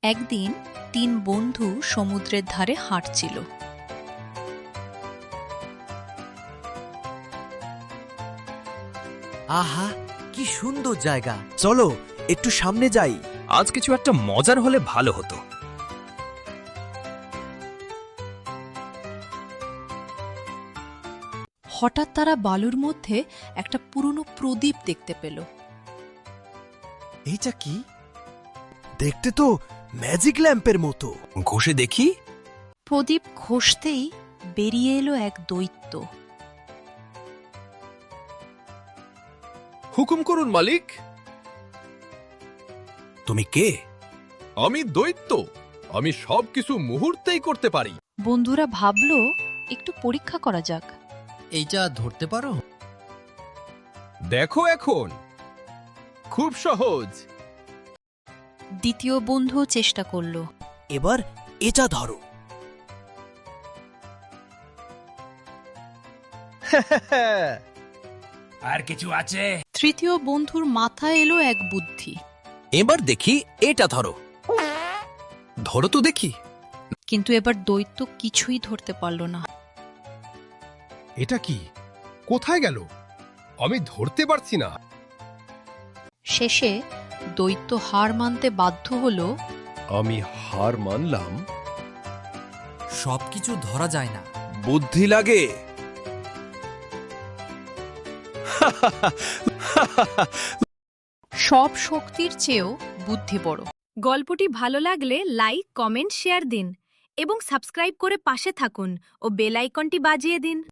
একদিন তিন বন্ধু সমুদ্রের ধারে হাঁটছিল। আহা, কি সুন্দর জায়গা! চলো একটু সামনে যাই। আজ কিছু একটা মজার হলে ভালো হতো। হঠাৎ তারা বালুর মধ্যে একটা পুরনো প্রদীপ দেখতে পেল। এইটা কি? দেখতে তো ম্যাজিক ল্যাম্পের মতো। ঘষে দেখি। প্রদীপ ঘষতেই বেরিয়ে এলো এক দৈত্য। হুকুম করুন মালিক। তুমি কে? আমি দৈত্য। আমি সবকিছু মুহূর্তেই করতে পারি। বন্ধুরা ভাবল একটু পরীক্ষা করা যাক। এইটা ধরতে পারো? দেখো এখন, খুব সহজ। দ্বিতীয় বন্ধু চেষ্টা করল। এবার এটা ধরো। আর কিছু আছে? তৃতীয় বন্ধুর মাথায় এলো এক বুদ্ধি। এবার দেখি এটা ধরো। ধরো তো দেখি। কিন্তু এবার দৈত্য কিছুই ধরতে পারল না। এটা কি? কোথায় গেল? আমি ধরতে পারছি না। শেষে দৈত্য হার মানতে বাধ্য হল। আমি হার মানলাম। সবকিছু ধরা যায় না। বুদ্ধি লাগে। সব শক্তির চেয়েও বুদ্ধি বড়। গল্পটি ভালো লাগলে লাইক, কমেন্ট, শেয়ার দিন এবং সাবস্ক্রাইব করে পাশে থাকুন ও বেল আইকনটি বাজিয়ে দিন।